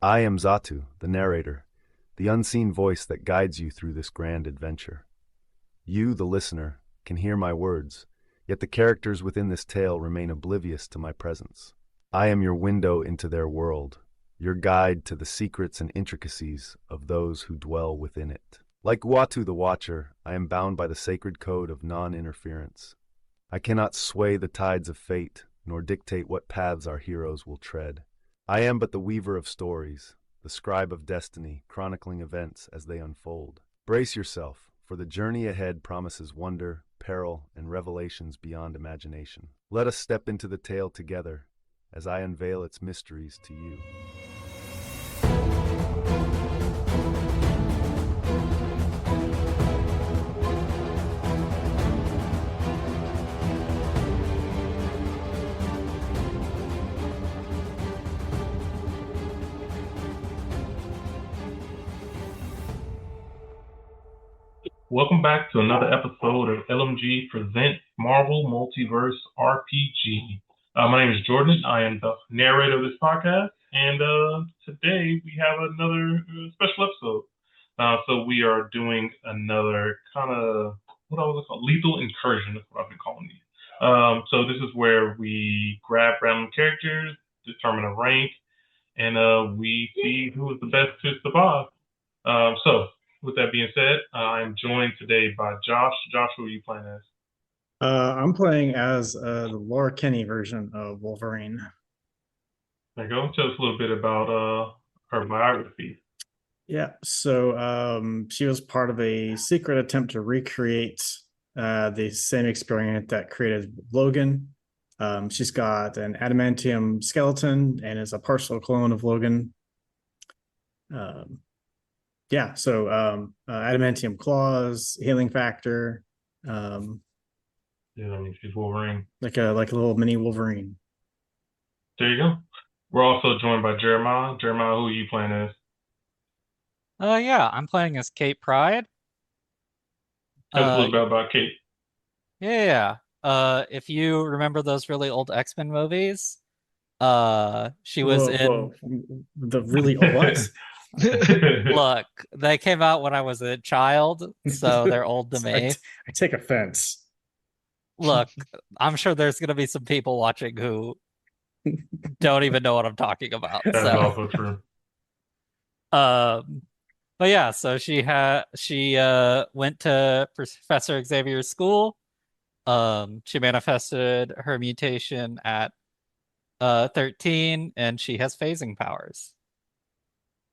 I am Zatu, the narrator, the unseen voice that guides you through this grand adventure. You, the listener, can hear my words, yet the characters within this tale remain oblivious to my presence. I am your window into their world, your guide to the secrets and intricacies of those who dwell within it. Like Watu the Watcher, I am bound by the sacred code of non-interference. I cannot sway the tides of fate, nor dictate what paths our heroes will tread. I am but the weaver of stories, the scribe of destiny, chronicling events as they unfold. Brace yourself, for the journey ahead promises wonder, peril, and revelations beyond imagination. Let us step into the tale together as I unveil its mysteries to you. Welcome back to another episode of LMG Presents Marvel Multiverse RPG. My name is Jordan. I am the narrator of this podcast, and today we have another special episode. So we are doing another kind of, what I was called, Lethal Incursion. That's what I've been calling these. So this is where we grab random characters, determine a rank, and we see who is the best to survive. So with that being said, I'm joined today by Josh. Josh, who are you playing as? I'm playing as the Laura Kinney version of Wolverine. There you go. Tell us a little bit about her biography. Yeah, so she was part of a secret attempt to recreate the same experiment that created Logan. She's got an adamantium skeleton and is a partial clone of Logan. Adamantium claws, healing factor. Yeah, I mean, she's Wolverine. Like a little mini Wolverine. There you go. We're also joined by Jeremiah. Jeremiah, who are you playing as? I'm playing as Kate Pryde. Tell us a little bit about Kate. Yeah. If you remember those really old X-Men movies, she was in. The really old ones. Look, they came out when I was a child, so they're old to me. I take offense. Look, I'm sure there's going to be some people watching who don't even know what I'm talking about. That's also true. But yeah, so she went to Professor Xavier's school. She manifested her mutation at 13, and she has phasing powers.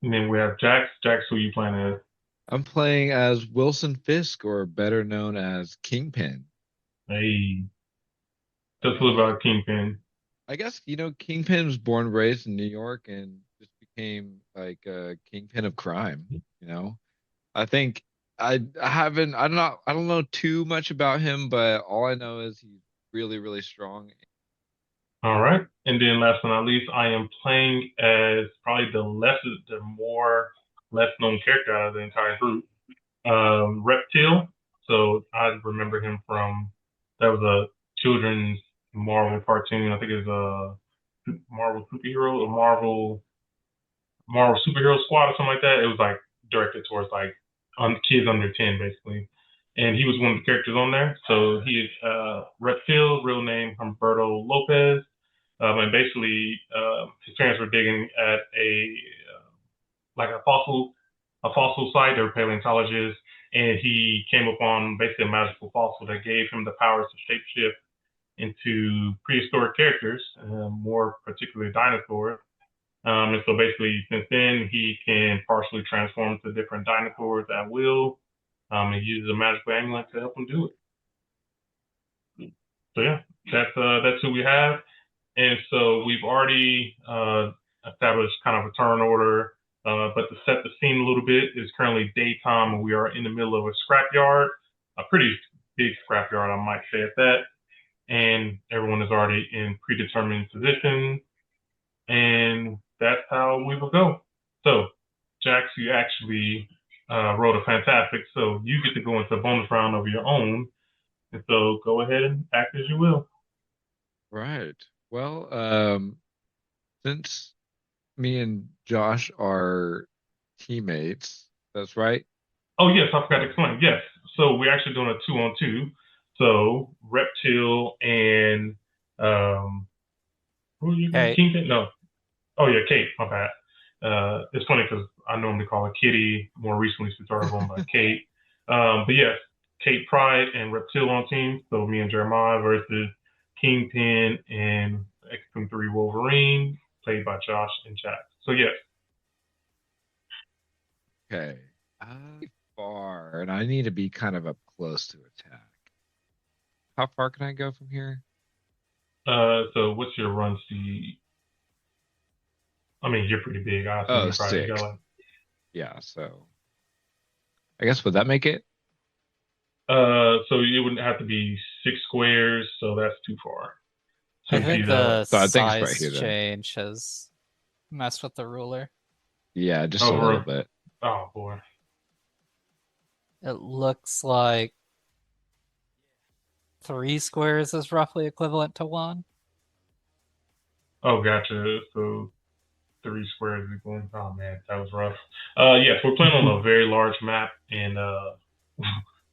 And then we have Jax. Jax, who are you playing as? I'm playing as Wilson Fisk, or better known as Kingpin. Hey. Tell us a little about Kingpin. I guess, Kingpin was born and raised in New York and just became like a kingpin of crime, I think I don't know too much about him, but all I know is he's really, really strong. All right. And then last but not least, I am playing as probably the less known character out of the entire group. Reptil. So I remember him from, that was a children's Marvel cartoon. I think it's a Marvel Superhero or Marvel Superhero Squad or something like that. It was like directed towards like kids under 10 basically. And he was one of the characters on there. So he is Reptil, real name Humberto Lopez. And basically, his parents were digging at a fossil site. They were paleontologists, and he came upon basically a magical fossil that gave him the powers to shapeshift into prehistoric characters, more particularly dinosaurs. And so basically, since then, he can partially transform to different dinosaurs at will. And uses a magical amulet to help him do it. So yeah, that's who we have. And so we've already established kind of a turn order, but to set the scene a little bit, it's currently daytime and we are in the middle of a scrapyard, a pretty big scrapyard, I might say at that. And everyone is already in predetermined positions, and that's how we will go. So, Jax, you actually wrote a fantastic, so you get to go into a bonus round of your own. And so go ahead and act as you will. Right. Well, since me and Josh are teammates. That's right. Oh yes, I forgot to explain. Yes, so we're actually doing a 2-on-2. So Reptil and who are you again? Okay. Kingpin? No. Oh yeah, Kate. My bad. It's funny because I normally call her Kitty. More recently, she started going by Kate. But yes, Kate, Pryde and Reptil on team. So me and Jeremiah versus Kingpin and X-3 Wolverine, played by Josh and Jack. So yes. Okay. Far, and I need to be kind of up close to attack. How far can I go from here? So what's your run speed? I mean, you're pretty big. I assume Oh, you probably got 6. like. Yeah, so I guess would that make it? So it wouldn't have to be 6 squares, so that's too far. So I it's think either the So I think it's right size here then. change has messed with the ruler. Yeah, just a little bit. Oh boy. It looks like 3 squares is roughly equivalent to 1. Oh, gotcha. So 3 squares equal. Oh man, that was rough. Yes, we're playing on a very large map, and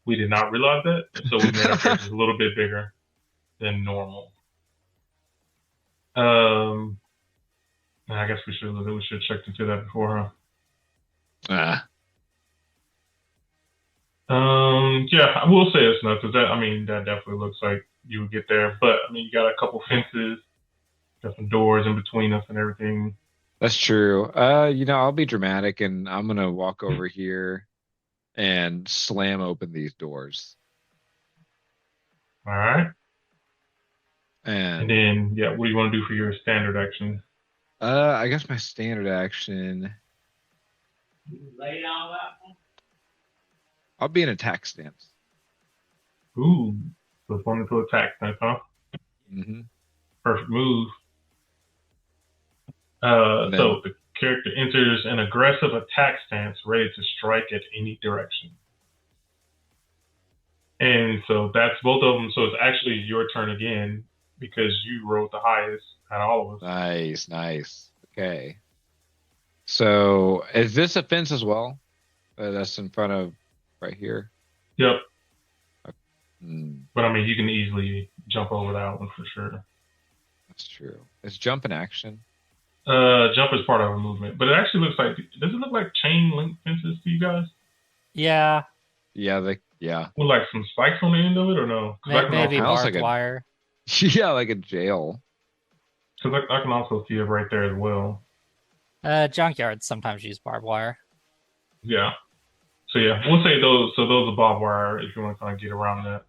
we did not realize that, so we made our characters a little bit bigger than normal. I guess we should have checked into that before, huh? Yeah, I will say it's nuts, because that definitely looks like you would get there. But I mean, you got a couple fences, got some doors in between us and everything. That's true. I'll be dramatic and I'm gonna walk over here and slam open these doors. All right. And then, yeah, what do you want to do for your standard action? I guess my standard action. Lay down that one. I'll be in attack stance. Ooh, so it's one to attack stance, huh? Mm-hmm. Perfect move. Then, so the character enters an aggressive attack stance, ready to strike at any direction. And so that's both of them. So it's actually your turn again because you rolled the highest out of all of us. Nice. Okay. So is this a fence as well? That's in front of right here. Yep. Mm. But I mean, you can easily jump over that one for sure. That's true. Is jump an action? Jump is part of a movement, but it actually looks like. Does it look like chain link fences to you guys? Yeah. Yeah, With like some spikes on the end of it, or no? Maybe barbed like wire. Yeah, like a jail. Because I can also see it right there as well. Junkyards sometimes use barbed wire. Yeah. So yeah, we'll say those. So those are barbed wire if you want to kind of get around that.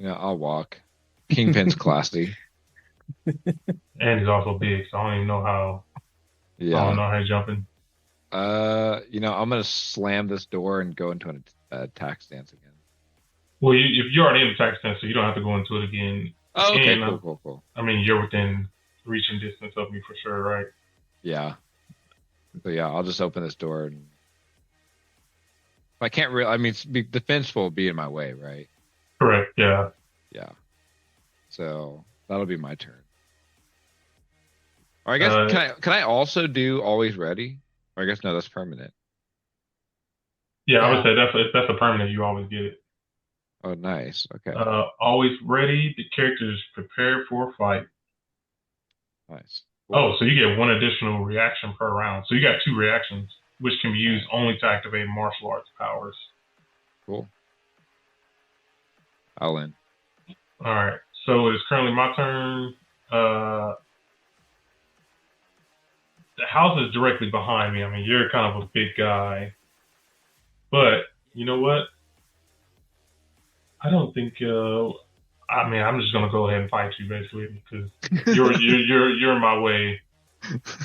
I'll walk. Kingpin's classy. And he's also big, so I don't even know how. Yeah. I don't know how he's jumping. I'm gonna slam this door and go into an attack stance again. Well, if you're already in attack stance, so you don't have to go into it again. Oh, okay, and, cool. I mean, you're within reaching distance of me for sure, right? Yeah. So yeah, I'll just open this door and I can't really. I mean, the fence will be in my way, right? Correct. Yeah. Yeah. So that'll be my turn. Or I guess can I also do always ready? Or I guess no, that's permanent. Yeah, I would say that's a permanent. You always get it. Oh, nice. Okay. Always ready. The character is prepared for a fight. Nice. Cool. Oh, so you get 1 additional reaction per round. So you got 2 reactions, which can be used only to activate martial arts powers. Cool. I'll in. All right. So it's currently my turn. The house is directly behind me. I mean, you're kind of a big guy. But you know what? I don't think. I'm just gonna go ahead and fight you basically because you're in my way.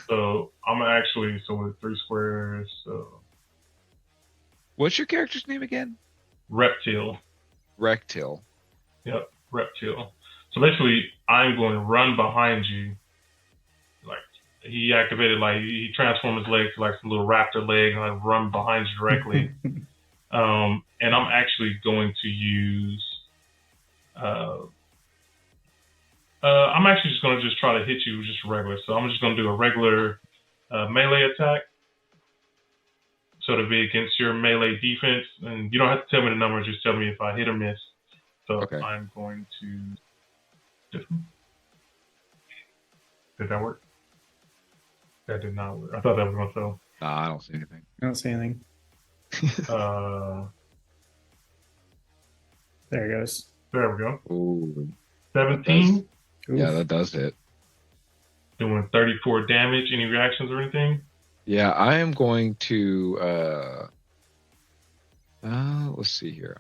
So I'm actually with 3 squares. So what's your character's name again? Reptil. Reptil. Yep, Reptil. So basically, I'm going to run behind you. Like he activated, like he transformed his legs to like some little raptor leg, and I run behind you directly. And I'm actually going to use I'm actually just gonna just try to hit you just regular. So I'm just gonna do a regular melee attack. So to be against your melee defense, and you don't have to tell me the numbers. Just tell me if I hit or miss. So Okay. I'm going to. Did that work? That did not work. I thought that was gonna fail. Nah, I don't see anything. I don't see anything. There it goes. There we go. Ooh. 17. Yeah, Oof. that does hit. Doing 34 damage. Any reactions or anything? Yeah, I am going to let's see here.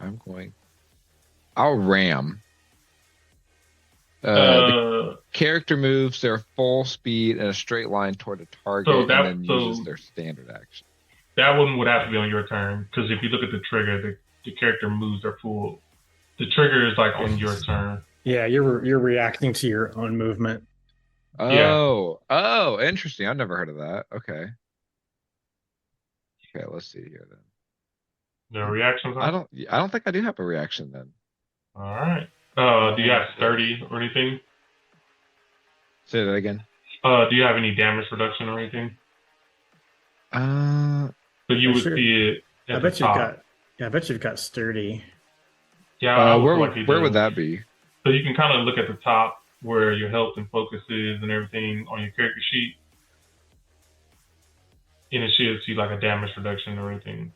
I'll ram. The character moves their full speed in a straight line toward a target and then uses their standard action. That one would have to be on your turn, because if you look at the trigger, the character moves their full. The trigger is like on your turn. Yeah, you're reacting to your own movement. Oh, interesting. I've never heard of that. Okay. Okay, let's see here then. No reactions? I don't think I do have a reaction then. All right. Do you have sturdy or anything? Say that again. Do you have any damage reduction or anything? So you would see it at I the bet top. I bet you've got sturdy. Yeah. Where would that be? So you can kind of look at the top where your health and focus is and everything on your character sheet. And it should see like a damage reduction or anything.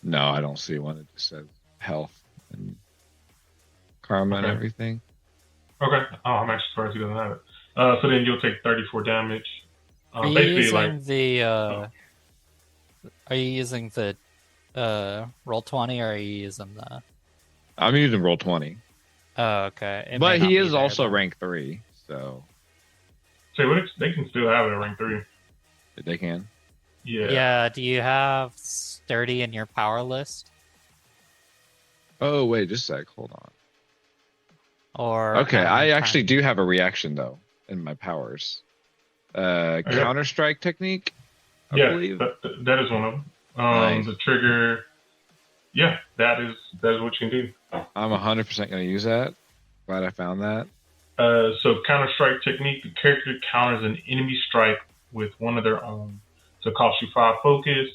No, I don't see one. It just says health and karma and everything. Okay. Oh, I'm actually surprised he doesn't have it. So then you'll take 34 damage. Are you using the Are you using the Roll20 or are you using the? I'm using Roll20. Oh, okay. But he is also rank 3, so. They can still have it at rank 3. They can. Yeah. Yeah. Do you have sturdy in your power list? Oh wait, just a sec. Hold on. Or okay, I actually do have a reaction though in my powers. Counter strike technique. I believe. That is one of them. Nice. The trigger. Yeah, that is what you can do. I'm 100% going to use that. Glad I found that. So counter strike technique. The character counters an enemy strike with one of their own. So it costs you 5 focus.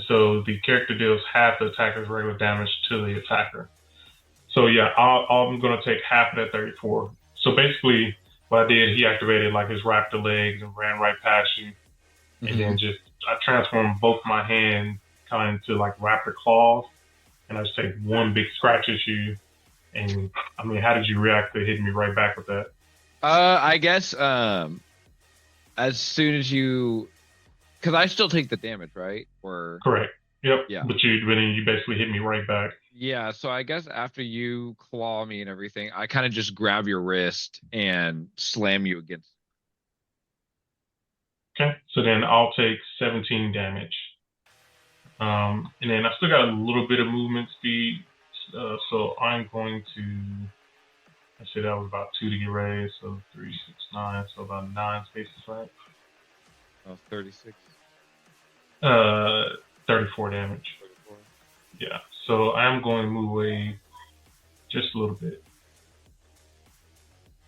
So the character deals half the attacker's regular damage to the attacker. So yeah, I'm going to take half of that 34. So basically, what I did, he activated like his raptor legs and ran right past you, and then I transformed both my hands kind of into like raptor claws, and I just take one big scratch at you. And I mean, how did you react to hitting me right back with that? I guess as soon as you, because I still take the damage, right? Or correct. Yep. Yeah. But then you basically hit me right back. Yeah. So I guess after you claw me and everything, I kind of just grab your wrist and slam you against. Okay. So then I'll take 17 damage. And then I still got a little bit of movement speed. So I'm going to, I said that was about 2 to get raised. So 3, 6, 9. So about 9 spaces, right? Oh, 36. 34 damage. 34. Yeah. So I am going to move away just a little bit.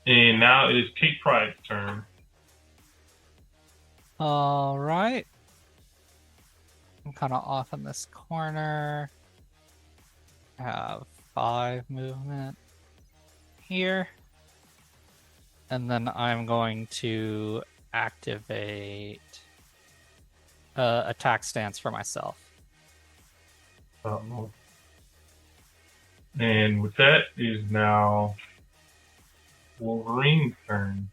And now it is Kate Pryde's turn. All right. I'm kind of off in this corner. I have 5 movement here. And then I'm going to activate attack stance for myself. And with that is now Wolverine's turn.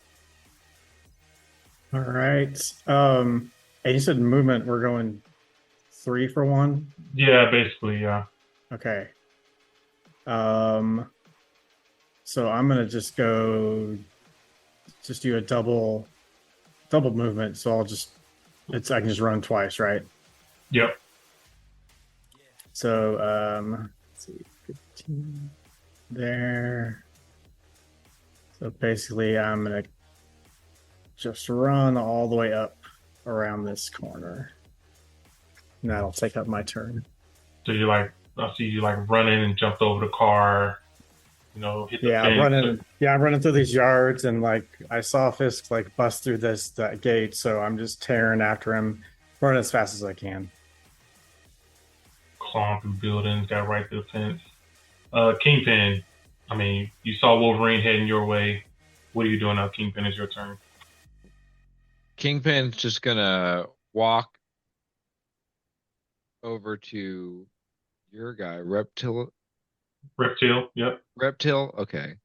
All right. And you said movement, we're going 3 for 1? Yeah, basically, yeah. Okay. So I'm gonna just do a double movement. So I can just run twice, right? Yep. So let's see, 15 there. So basically, I'm gonna just run all the way up around this corner, and that'll take up my turn. So I see you like running and jumped over the car. hit the Yeah, I'm fence. running. Yeah, I'm running through these yards, and like I saw Fisk like bust through that gate, so I'm just tearing after him, running as fast as I can. Clawing through buildings, got right to the fence. Kingpin, I mean, you saw Wolverine heading your way. What are you doing now? Kingpin, is your turn. Kingpin's just gonna walk over to your guy, Reptil. Reptil, yep. Reptil, okay.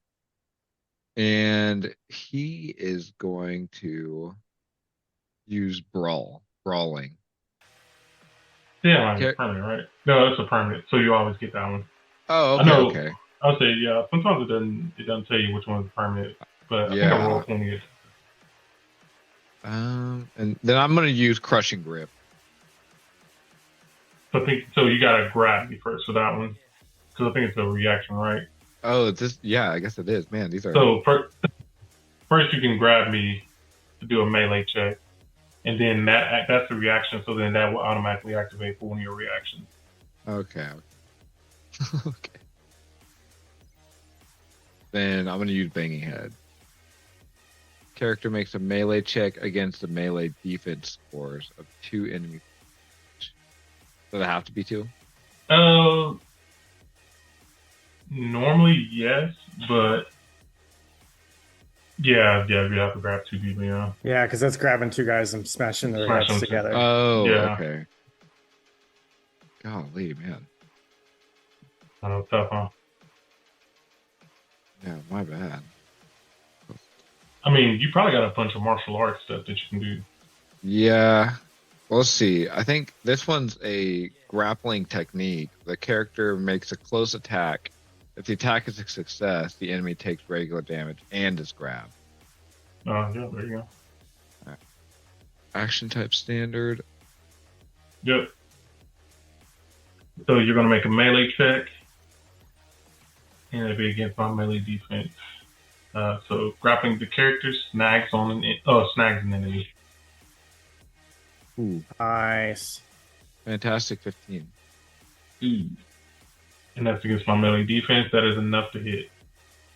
And he is going to use brawling. Yeah, Okay. permanent, right? No, it's a permanent, so you always get that one. Oh, I okay, know. okay. I'll say, yeah. Sometimes it doesn't tell you which one's permanent, but I think I roll 20. And then I'm gonna use crushing grip. So you gotta grab me first for that one, because I think it's a reaction, right? Oh, it's just, yeah, I guess it is. Man, these are. So first you can grab me to do a melee check, and then that's the reaction. So then that will automatically activate for one of your reactions. Okay. Okay. Then I'm gonna use banging head. Character makes a melee check against the melee defense scores of 2 enemies. Does it have to be 2? Normally yes, but yeah, you have to grab 2 people, yeah. Yeah, because that's grabbing 2 guys and smashing their Smash heads them together. Oh, Yeah. okay. Golly, man. I know, tough, huh? Yeah, my bad. I mean, you probably got a bunch of martial arts stuff that you can do. Yeah. We'll see. I think this one's a grappling technique. The character makes a close attack. If the attack is a success, the enemy takes regular damage and is grabbed. Yeah, there you go. Action type standard. Yep. So you're gonna make a melee check, and it'll be against my melee defense. So grappling the character snags snags an enemy. Ooh, Nice. fantastic 15. And that's against my melee defense. That is enough to hit.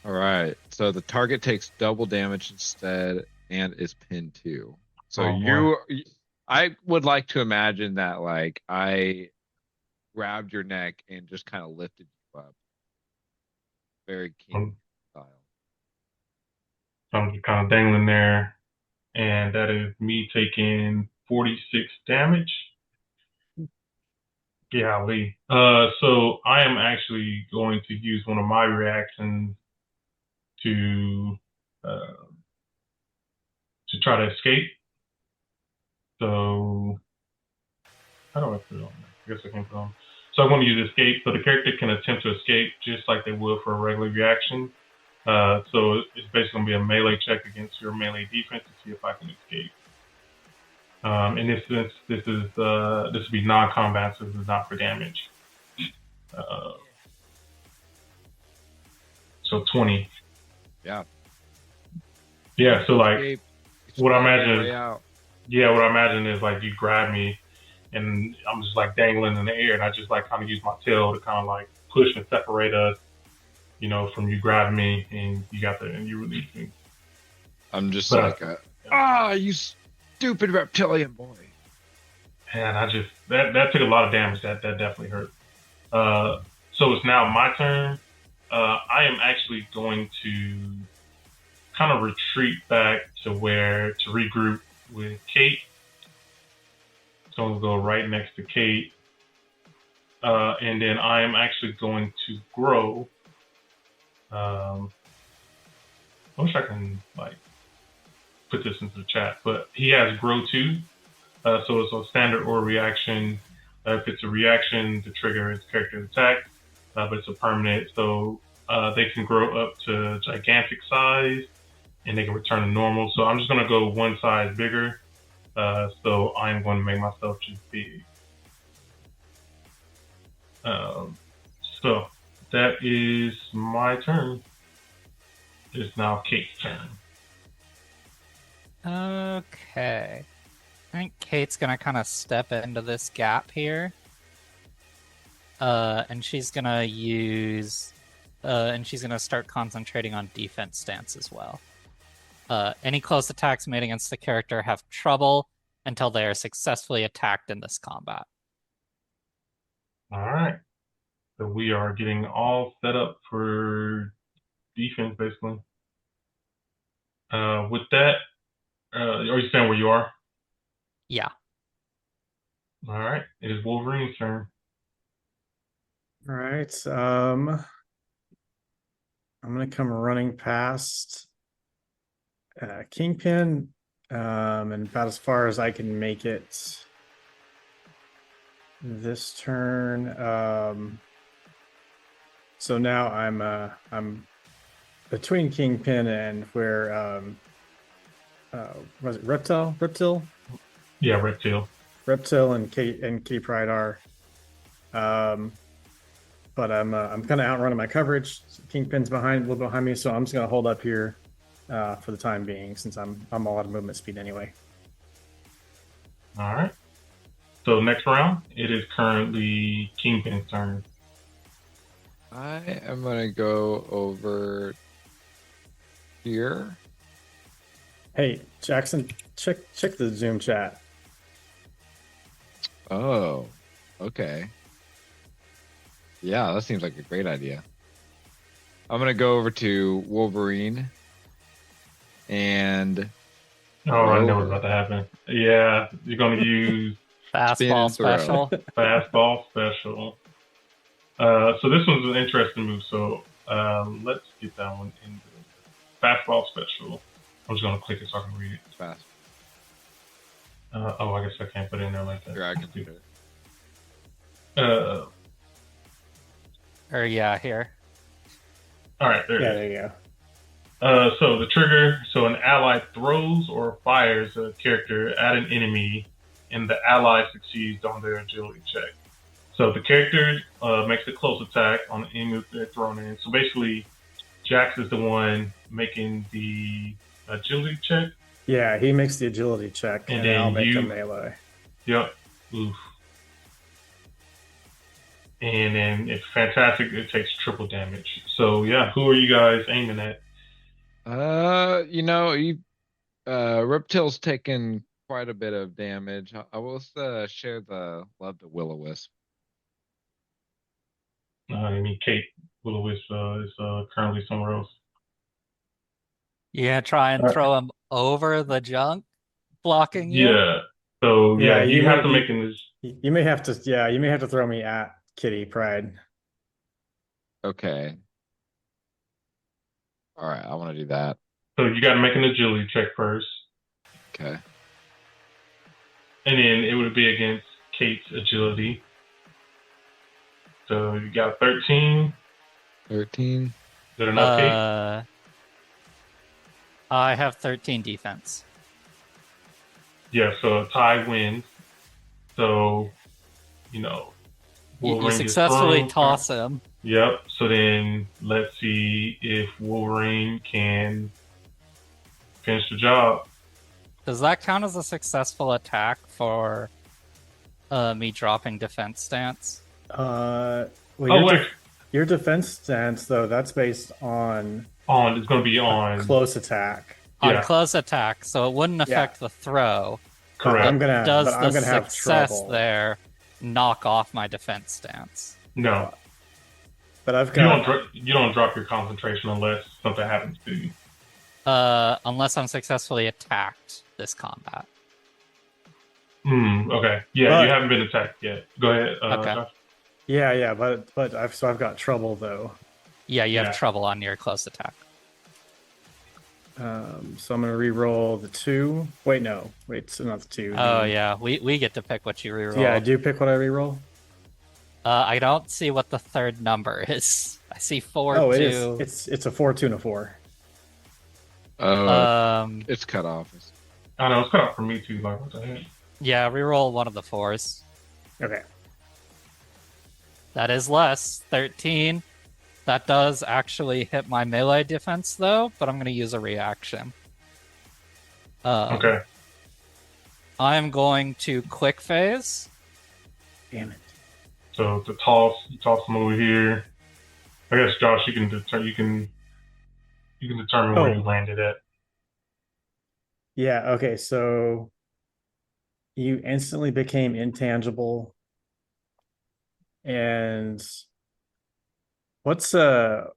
All right. So the target takes double damage instead and is pinned too. So I would like to imagine that like I grabbed your neck and just kind of lifted you up. Very King style. I'm just kind of dangling there, and that is me taking 46 damage. Yeah, Lee. So I am actually going to use one of my reactions to try to escape. So how do I put it on? I guess I can put it on. So I'm going to use escape. So the character can attempt to escape just like they would for a regular reaction. So it's basically going to be a melee check against your melee defense to see if I can escape. In this sense, this would be non-combat, so this is not for damage. So 20. Yeah. Yeah. So like, Escape. what I imagine. Way out. Yeah, what I imagine is like you grab me, and I'm just like dangling in the air, and I just like kind of use my tail to kind of like push and separate us, from you grabbing me, and you release me. I'm just But, you stupid reptilian boy. And that took a lot of damage. That definitely hurt. So it's now my turn. I am actually going to kind of retreat back to regroup with Kate. So I'm going to go right next to Kate. And then I am actually going to grow. I wish I can put this into the chat, but he has grow 2. So it's a standard or reaction. If it's a reaction, the trigger is character attack, but it's a permanent. So they can grow up to gigantic size, and they can return to normal. So I'm just going to go one size bigger. So I'm going to make myself just big. So that is my turn. It's now Kate's turn. Okay. I think Kate's gonna kind of step into this gap here. And she's gonna use and she's going to start concentrating on defense stance as well. Any close attacks made against the character have trouble until they are successfully attacked in this combat. All right. So we are getting all set up for defense, basically. With that, are you saying where you are? Yeah. All right. It is Wolverine's turn. All right. I'm gonna come running past Kingpin, and about as far as I can make it this turn. So now I'm between Kingpin and where was it Reptil? Yeah, Reptil. Reptil and Kitty Pryde are. But I'm kind of outrunning my coverage. Kingpin's a little behind me, so I'm just gonna hold up here for the time being, since I'm all out of movement speed anyway. All right. So next round, it is currently Kingpin's turn. I am gonna go over here. Hey, Jackson, check the Zoom chat. Oh, okay. Yeah, that seems like a great idea. I'm gonna go over to Wolverine and Oh, I know what's about to happen. Yeah, you're going to use Fastball and throw. special. fastball special. So this one's an interesting move. So let's get that one in the fastball special. I'm just going to click it so I can read it. It's fast. I guess I can't put it in there like that. Here, I can do it. Or yeah, here. All right, there Yeah, it is. there you go. So the trigger, so an ally throws or fires a character at an enemy, and the ally succeeds on their agility check. So the character makes a close attack on the enemy that they're thrown in. So basically, Jax is the one making the agility check. Yeah, he makes the agility check, And and, then I'll make you- the melee. Yep. Oof. And then if fantastic, it takes triple damage. So yeah, who are you guys aiming at? Reptil's taken quite a bit of damage. I will share the love to Will-O-Wisp. I mean, Kate Will-O-Wisp is currently somewhere else. Yeah, try and Alright. throw him over the junk, blocking you. Yeah. So yeah, Yeah, you you have may- to you- make this. You may have to, yeah, you may have to throw me at Kitty Pryde. Okay. All right, I want to do that. So you got to make an agility check first, Okay. and then it would be against Kate's agility. So you got 13. 13. Good enough, Kate? I have 13 defense. Yeah. So a tie wins. So You Wolverine gets successfully thrown. toss him. Yep. So then let's see if Wolverine can finish the job. Does that count as a successful attack for me dropping defense stance? Well, Oh wait, your defense stance, though, that's based on it's going to be on. close attack. Yeah. On close attack, so it wouldn't affect the throw. Correct. I'm gonna have Success trouble. there knock off my defense stance? No, But I've you got don't drop your concentration unless something happens to you. Unless I'm successfully attacked this combat. Okay. Yeah, But- you haven't been attacked yet. Go ahead. Okay. Josh. yeah, but I've got trouble though. Yeah, you Yeah. have trouble on your close attack. So I'm gonna re-roll the 2. Wait, no, wait, it's not the 2. Oh yeah, we get to pick what you reroll. Yeah, I do pick what I re-roll. I don't see what the third number is. I see 4, Oh, it 2. is. It's a 4, 2, and a 4. Oh, it's cut off. I know, it's cut off for me too. Like, what the heck? Yeah, reroll one of the 4s. Okay. That is less. 13. That does actually hit my melee defense though, but I'm going to use a reaction. Okay. I'm going to quick phase. Damn it. So you toss them over here. I guess Josh, you can determine where you landed at. Yeah, okay, so you instantly became intangible. And what's yeah,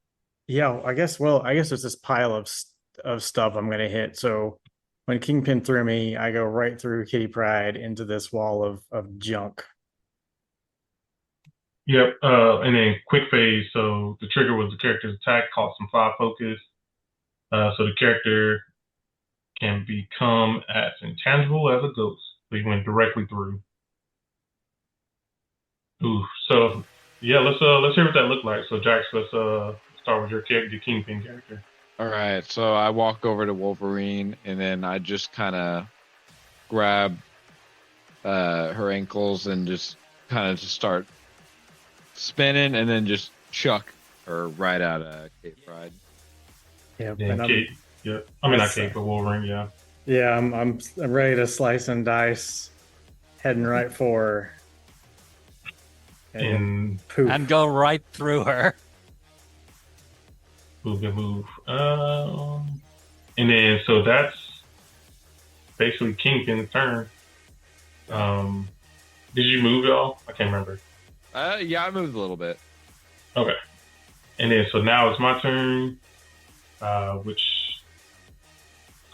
I guess there's this pile of stuff I'm gonna hit. So when Kingpin threw me, I go right through Kitty Pryde into this wall of junk. Yep. And then quick phase. So the trigger was the character's attack, cost some 5 focus. So the character can become as intangible as a ghost. So you went directly through. Ooh. So yeah, let's hear what that looked like. So Jax, let's start with your character, the Kingpin character. All right, so I walk over to Wolverine, and then I just kind of grab her ankles and just kind of just start spinning, and then just chuck her right out of Kate Pryde. Yeah, And Kate. Yeah. I mean not Kate, but Wolverine. Yeah. Yeah, I'm ready to slice and dice, heading right for her. And poof. And go right through her. Good move. And then so that's basically Kingpin's turn. Did you move at all? I can't remember. Yeah, I moved a little bit. Okay. And then so now it's my turn, which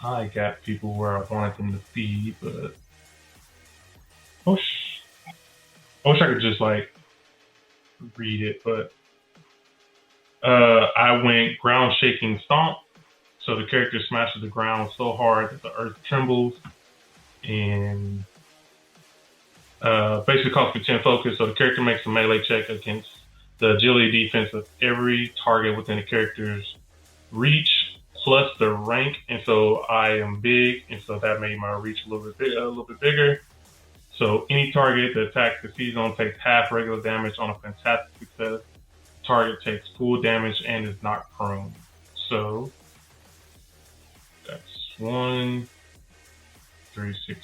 I got people where I wanted them to be, but I wish I could just like read it, but I went ground shaking stomp. So the character smashes the ground so hard that the earth trembles, and basically costs me 10 focus. So the character makes a melee check against the agility defense of every target within the character's reach plus the rank. And so I am big, and so that made my reach a little bit bigger. So any target that attacks succeeds on takes half regular damage. On a fantastic success, the target takes full damage and is knocked prone. So that's 1, 3, 6.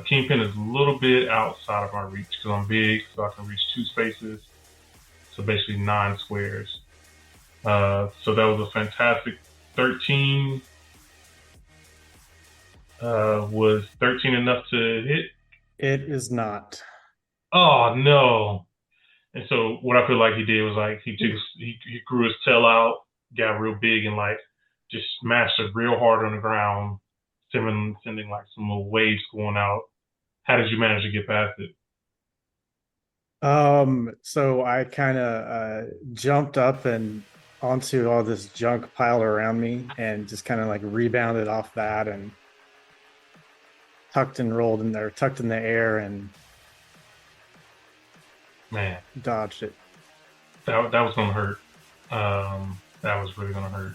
Kingpin is a little bit outside of my reach because I'm big, so I can reach 2 spaces. So basically 9 squares. So that was a fantastic 13. Was 13 enough to hit? It is not. Oh no! And so what I feel like he did was like he grew his tail out, got real big, and like just smashed it real hard on the ground, sending like some little waves going out. How did you manage to get past it? So I kind of jumped up and onto all this junk piled around me and just kind of like rebounded off that and tucked in the air and Man, dodged it. that was gonna hurt. That was really gonna hurt.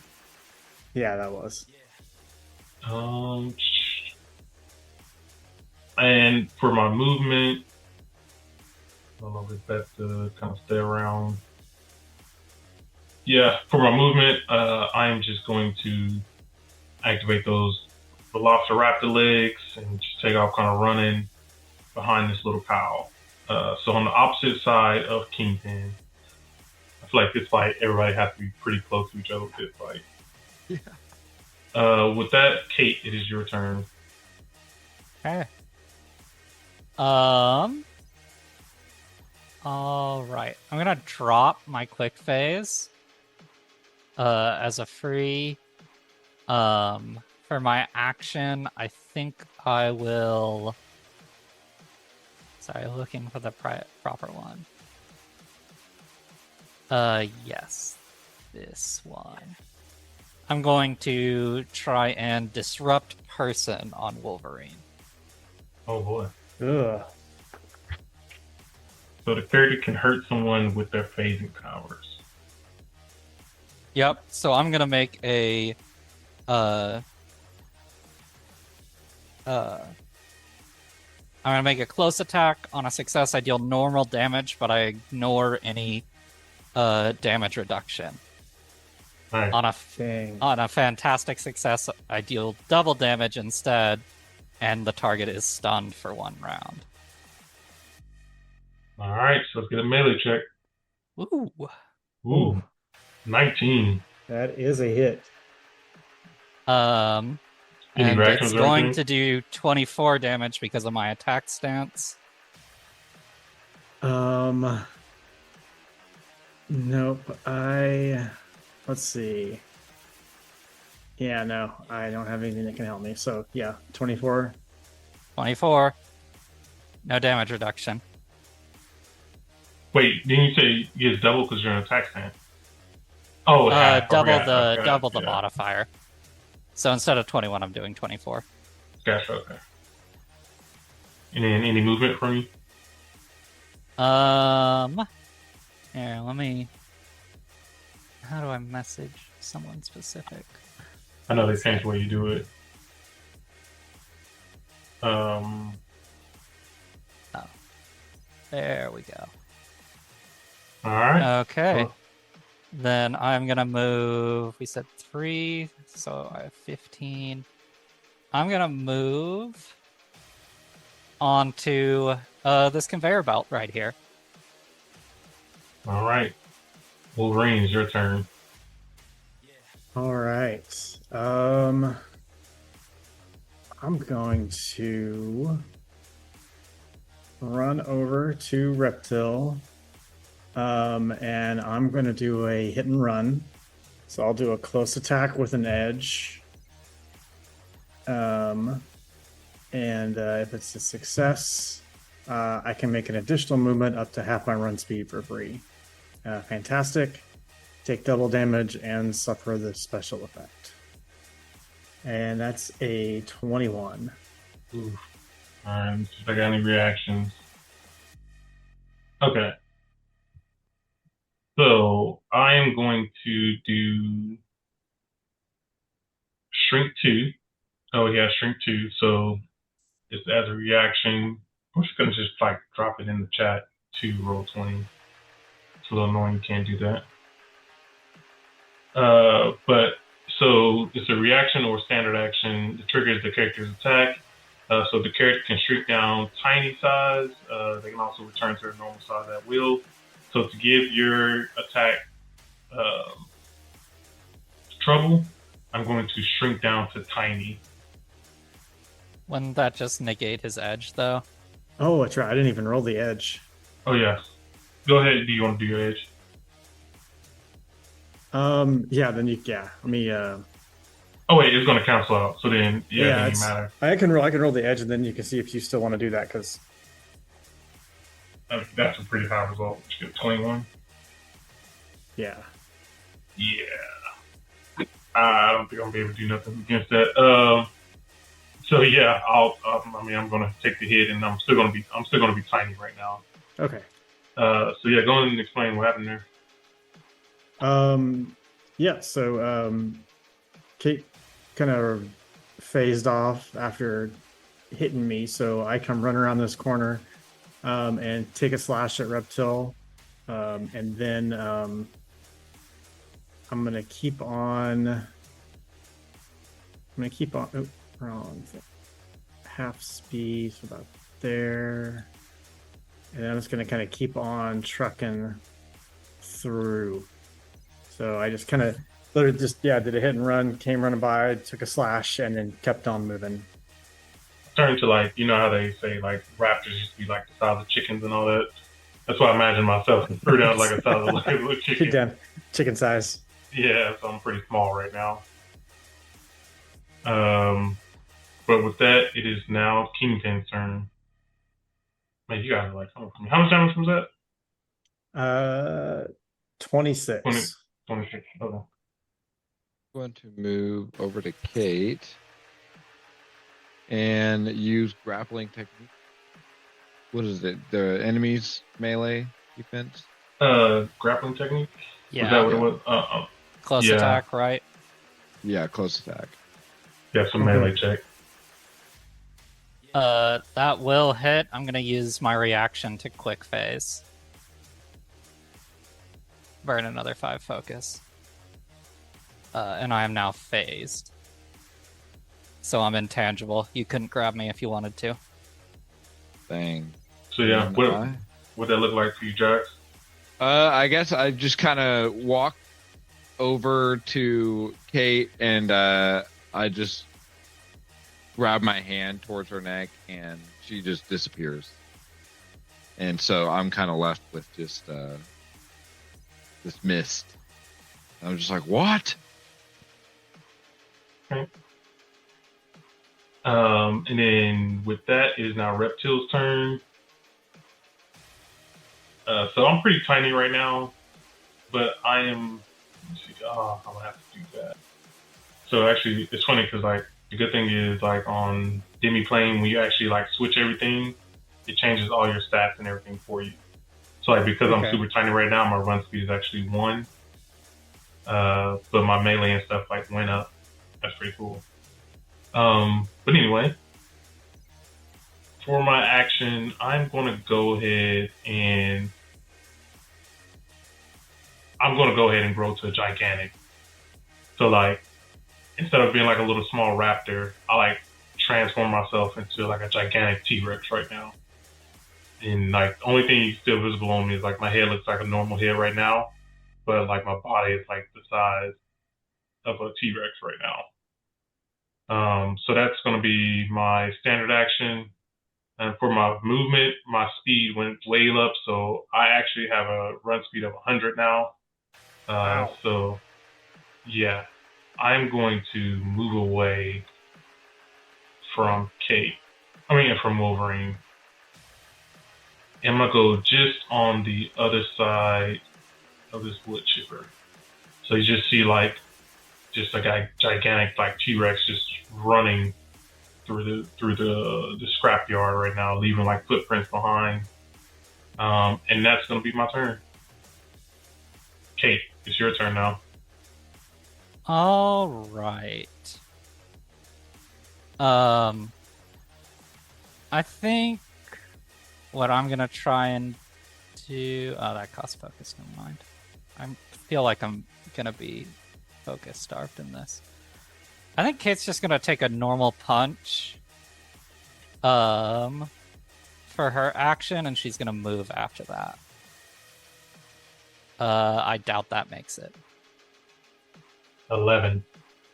Yeah, that was. And for my movement, I don't know if it's best to kind of stay around. Yeah, for my movement, I am just going to activate those velociraptor legs and just take off kind of running behind this little pile. So on the opposite side of Kingpin, I feel like this fight, everybody has to be pretty close to each other with this fight. Yeah. With that, Kate, it is your turn. Okay. All right. I'm gonna drop my quick phase as a free. For my action, I think I will. Sorry, looking for the proper one. Yes, this one. I'm going to try and disrupt person on Wolverine. Oh boy. Ugh. So the character can hurt someone with their phasing powers. Yep. So I'm gonna make a I'm gonna make a close attack. On a success, I deal normal damage, but I ignore any damage reduction. Nice. On a fantastic success, I deal double damage instead, and the target is stunned for 1 round. All right, so let's get a melee check. Ooh. Ooh, 19. That is a hit. And Any reactions it's or going anything? to do 24 damage because of my attack stance. Nope. Let's see. Yeah, no, I don't have anything that can help me. So yeah, 24. 24. No damage reduction. Wait, didn't you say you get double because you're in attack stance? Oh, half. I Double forgot. double the Yeah. modifier. So instead of 21, I'm doing 24. Gotcha, okay. And then any movement from you? Here, let me. How do I message someone specific? I know they changed the way you do it. There we go. Alright. Okay. Cool. Then I'm gonna move. We said 3, so I have 15. I'm gonna move onto this conveyor belt right here. Alright. Wolverine, it's your turn. All right. I'm going to run over to Reptil. And I'm going to do a hit and run. So I'll do a close attack with an edge. And if it's a success, I can make an additional movement up to half my run speed for free. Fantastic. Take double damage and suffer the special effect. And that's a 21. Oof. Alright, see if I got any reactions. Okay. So I am going to do Shrink 2. Oh yeah, Shrink 2. So it's as a reaction. I'm just gonna just like drop it in the chat to roll 20. It's a little annoying you can't do that. But so it's a reaction or standard action. It triggers the character's attack. So the character can shrink down tiny size. They can also return to their normal size at will. So to give your attack trouble, I'm going to shrink down to tiny. Wouldn't that just negate his edge, though? Oh, that's right. I didn't even roll the edge. Oh yeah. Go ahead. Do you want to do your edge? Yeah, then let me Oh wait, it's going to cancel out. So then, it doesn't matter. I can roll the edge, and then you can see if you still want to do that, because That's a pretty high result. You get 21. yeah. Yeah. I don't think I'm gonna be able to do nothing against that. So yeah, I'm gonna take the hit, and I'm still gonna be tiny right now. Okay. So yeah, go ahead and explain what happened there. Yeah, so Kate kind of phased off after hitting me, so I come run around this corner and take a slash at Reptil, and then I'm gonna keep on. Oh, wrong. Half speed, so about there, and I'm just gonna kind of keep on trucking through. So I just kind of literally did a hit and run, came running by, took a slash, and then kept on moving. Turn to like, you know how they say like raptors used to be like the size of chickens and all that. That's what I imagine myself. Threw down like a size of like a little chicken. Keep down, chicken size. Yeah, so I'm pretty small right now. But with that, it is now Kingpin's turn. Man, you guys are like, how much damage was that? 26. 26. Okay. Going to move over to Kate and use grappling technique. What is it? The enemy's melee defense? Grappling technique? Yeah. Was that what it was? Close yeah. attack, right? Yeah, close attack. Yeah, some melee check. That will hit. I'm gonna use my reaction to quick phase. Burn another 5 focus. And I am now phased. So I'm intangible. You couldn't grab me if you wanted to. Bang. So yeah, what that look like for you, Jax? I guess I just kind of walk over to Kate and I just grab my hand towards her neck and she just disappears. And so I'm kind of left with just this mist. I'm just like, what? Okay. And then with that, it is now Reptil's turn. So I'm pretty tiny right now, but I am. Let's see, I'm gonna have to do that. So actually, it's funny because like the good thing is like on Demi-Plane, when you actually like switch everything, it changes all your stats and everything for you. So like because I'm super tiny right now, my run speed is actually 1, but my melee and stuff like went up. That's pretty cool. But anyway, for my action, I'm gonna go ahead and grow to a gigantic. So like instead of being like a little small raptor, I like transform myself into like a gigantic T-Rex right now. And like the only thing still visible on me is like my head looks like a normal head right now, but like my body is like the size of a T-Rex right now. So that's going to be my standard action. And for my movement, my speed went way up, so I actually have a run speed of 100 now. Wow. So yeah, I'm going to move away from from Wolverine. And I'm going to go just on the other side of this wood chipper. So you just see like just a guy, gigantic like T-Rex just running through the scrapyard right now, leaving like footprints behind. And that's gonna be my turn. Kate, it's your turn now. All right. I think what I'm gonna try and do. Oh, that costs focus. Never mind. I feel like I'm gonna be focus starved in this. I think Kate's just gonna take a normal punch. For her action, and she's gonna move after that. I doubt that makes it. 11.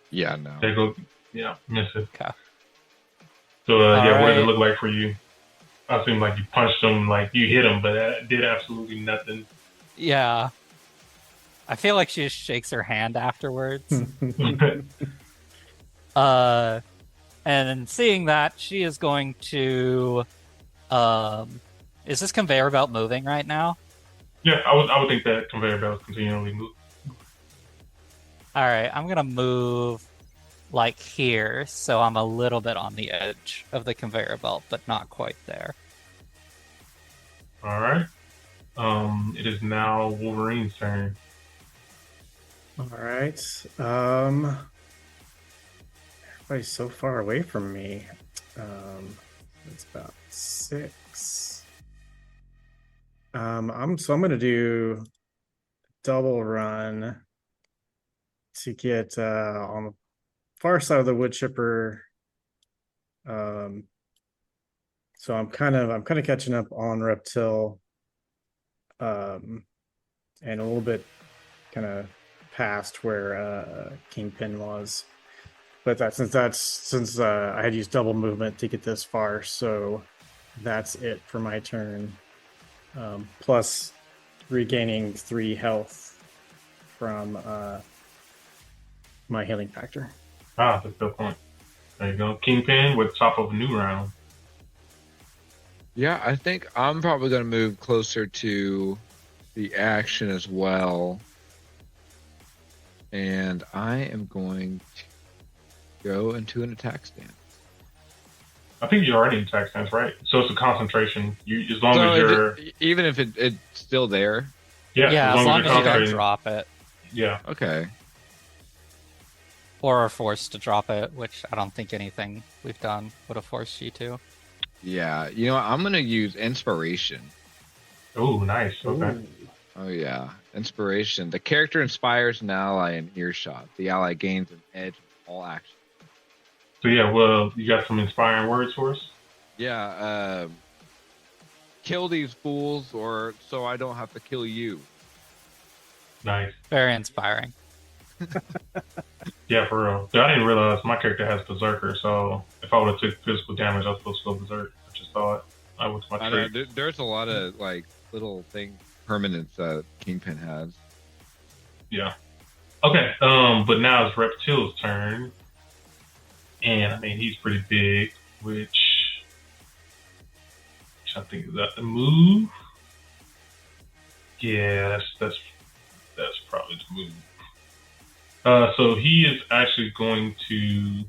Yeah, no. There go. Yeah, miss it. Okay. So All what does it right. look like for you? I seem like you punched him, like you hit him, but that did absolutely nothing. Yeah. I feel like she just shakes her hand afterwards. And seeing that, she is going to. Is this conveyor belt moving right now? Yeah, I would think that conveyor belts continually move. All right, I'm gonna move like here, so I'm a little bit on the edge of the conveyor belt, but not quite there. All right. It is now Wolverine's turn. All right. Everybody's so far away from me. It's about 6. I'm gonna do double run to get on the far side of the wood chipper. So I'm kind of catching up on Reptil, and a little bit kind of past where Kingpin was. But since I had used double movement to get this far, so that's it for my turn. Plus regaining 3 health from my healing factor. That's a good point. There you go. Kingpin with top of a new round. Yeah, I think I'm probably going to move closer to the action as well. And I am going to go into an attack stance. I think you're already in attack stance, right? So it's a concentration. As long as you're... Even if it's still there? Yeah, as long as you don't concentrating. drop it. Yeah. Okay. Or are forced to drop it, which I don't think anything we've done would have forced you to. Yeah, you know what? I'm going to use inspiration. Oh, nice. Okay. Ooh. Oh, yeah. Inspiration. The character inspires an ally in earshot. The ally gains an edge in all action. So yeah, well, you got some inspiring words for us? Yeah, kill these fools or so I don't have to kill you. Nice. Very inspiring. Yeah, for real. Dude, I didn't realize my character has berserker, so if I would have took physical damage, I was supposed to go berserk. I just thought I was my I know trait. there's a lot of like little thing permanents that Kingpin has. Yeah. Okay. But now it's Reptil's turn, and I mean he's pretty big, which I think is that the move. Yeah, that's probably the move. So he is actually going to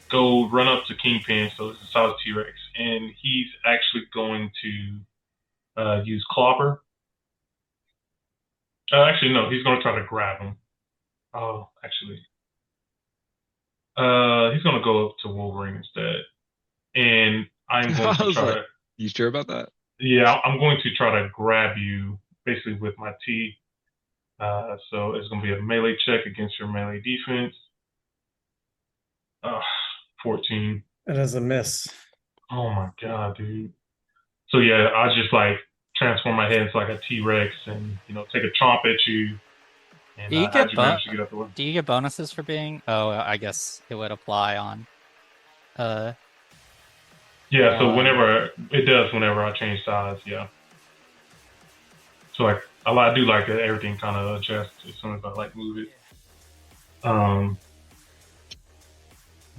go run up to Kingpin, so it's a solid T-Rex, and he's actually going to use Clobber. Actually, no, he's going to try to grab him. Oh, actually. He's going to go up to Wolverine instead. And I'm going I to was try like, to... you sure about that? Yeah, I'm going to try to grab you, basically with my T. So it's going to be a melee check against your melee defense. 14. It is a miss. Oh my god, dude. So yeah, I just like transform my head into like a T-Rex and, you know, take a chomp at you. And Do you how'd get you manage to get out the way? Do you get bonuses for being? Oh, I guess it would apply on. Yeah, so whenever it does, whenever I change size, yeah. So like I do like that everything kind of adjusts as soon as I like move it.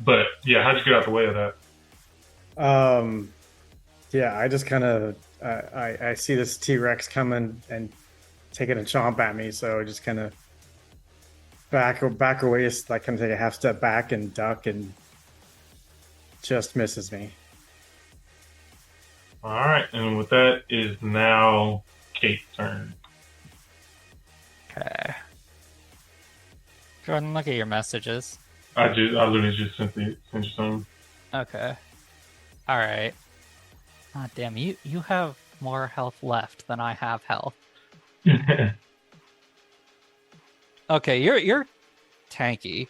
But yeah, how'd you get out the way of that? Yeah, I just kind of I see this T-Rex coming and taking a chomp at me, so I just kind of back away, just like kind of take a half step back and duck, and just misses me. All right, and with that is now Kate's turn. Okay. Jordan, look at your messages. I literally just sent you some. Okay. All right. Ah, damn, you have more health left than I have health. Okay, you're tanky.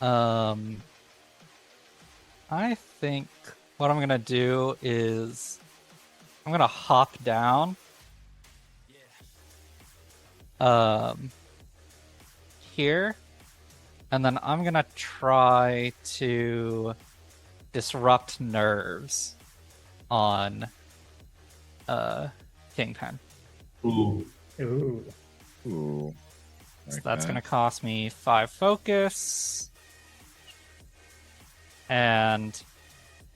I think what I'm gonna do is I'm gonna hop down. Here, and then I'm gonna try to disrupt nerves on Kingpin. Ooh. Ooh. Ooh. So that's gonna cost me 5 focus. And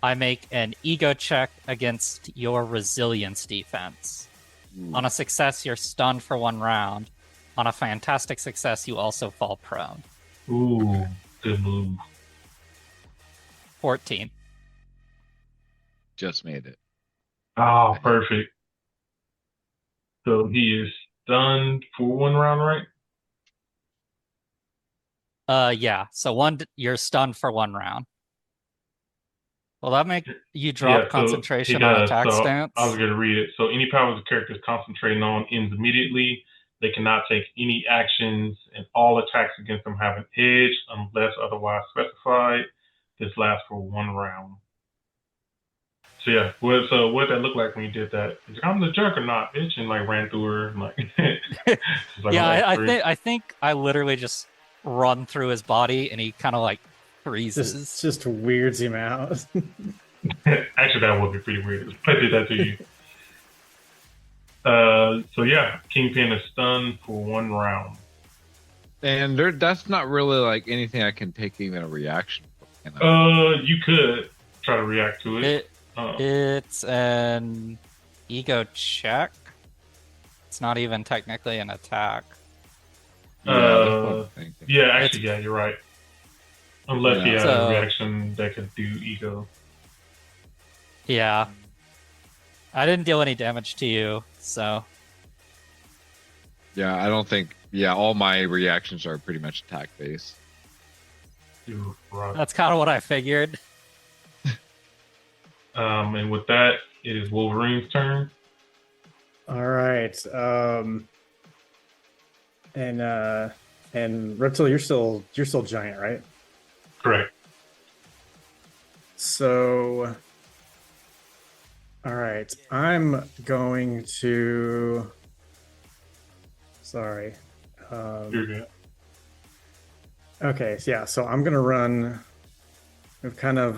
I make an ego check against your resilience defense. Ooh. On a success, you're stunned for 1 round. On a fantastic success, you also fall prone. Ooh, good move. 14. Just made it. Oh, perfect. So he is stunned for 1 round, right? Yeah. So you're stunned for 1 round. Will that make you drop concentration on attack stance? I was going to read it. So any powers the character is concentrating on ends immediately. They cannot take any actions, and all attacks against them have an edge unless otherwise specified. This lasts for 1 round. So yeah, what did that look like when you did that? He's like, I'm the jerk or not, bitch, and like ran through her, and, like, like yeah, I think I literally just run through his body, and he kind of like freezes. Just weirds him out. Actually, that would be pretty weird if I did that to you. So yeah, Kingpin is stunned for 1 round. And that's not really like anything I can take even a reaction from. You could try to react to it. It's an ego check. It's not even technically an attack. Yeah, actually, yeah, you're right. Unless he had a reaction that could do ego. Yeah. I didn't deal any damage to you, so. Yeah, I don't think. Yeah, all my reactions are pretty much attack based. Right. That's kind of what I figured. And with that, it is Wolverine's turn. All right. And Reptil, you're still giant, right? Correct. So All right. I'm going to. Sorry. You're good. Okay. Yeah. So I'm gonna run. I'm kind of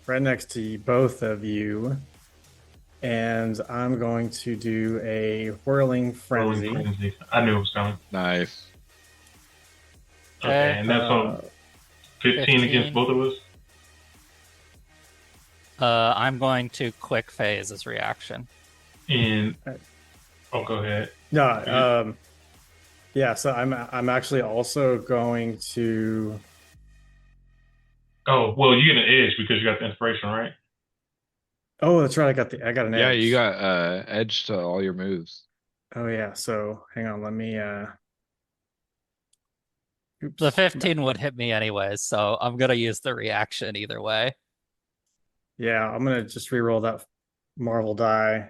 right next to both of you, and I'm going to do a whirling frenzy. Rolling frenzy. I knew it was coming. Nice. Okay, and that's on 15 against 15. both of us. I'm going to quick phase as reaction. And oh, go ahead. No. Yeah. So I'm actually also going to. Oh, well, you get an edge because you got the inspiration, right? Oh, that's right. I got an Yeah, edge. you got edge to all your moves. Oh yeah. So hang on. Let me. Oops. The 15 would hit me anyways, so I'm gonna use the reaction either way. Yeah, I'm gonna just re-roll that Marvel die.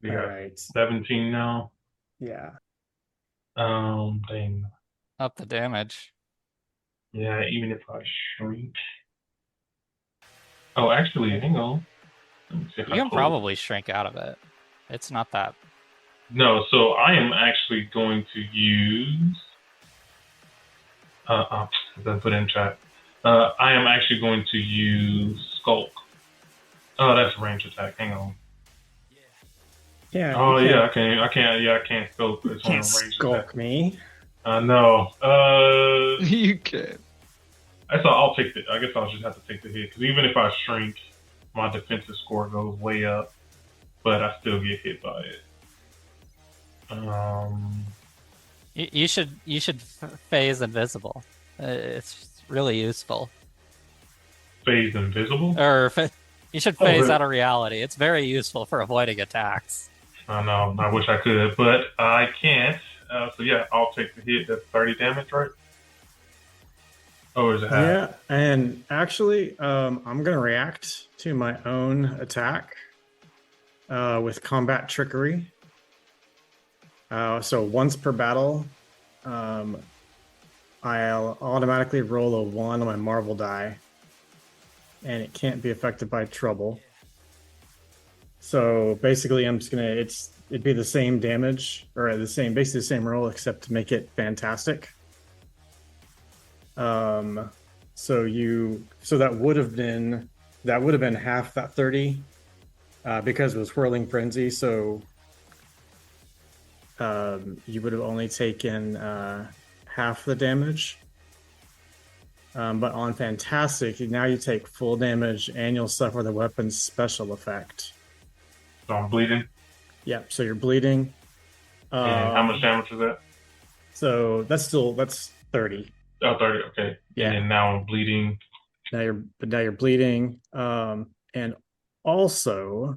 You All got right. 17 now. Yeah. Dang. Up the damage. Yeah, even if I shrink. Oh, actually, hang on. Let me see if You I can close. probably shrink out of it. It's not that. No, so I am actually going to use. Then put in chat. I am actually going to use Skulk. Oh, that's a range attack. Hang on. Yeah. Oh you yeah, I can't Skulk. It's can't on a range skulk attack. me. No. You can. I thought I'll take the. I guess I'll just have to take the hit because even if I shrink, my defensive score goes way up, but I still get hit by it. You should phase invisible. It's really useful. Phase invisible. Or you should phase really? out of reality. It's very useful for avoiding attacks. I know. I wish I could, but I can't. So yeah, I'll take the hit. That's 30 damage, right? Oh, is it half? Yeah, and actually, I'm gonna react to my own attack with combat trickery. So once per battle, I'll automatically roll a 1 on my Marvel die, and it can't be affected by trouble. So basically, I'm just gonna it'd be the same damage or basically the same roll except to make it fantastic. So that would have been half that 30 because it was whirling frenzy. So you would have only taken half the damage. But on fantastic, now you take full damage and you'll suffer the weapon's special effect. So I'm bleeding. Yep. So you're bleeding. And how much damage is that? So that's 30. Oh, 30. Okay. Yeah. And then now I'm bleeding. Now you're bleeding. And also,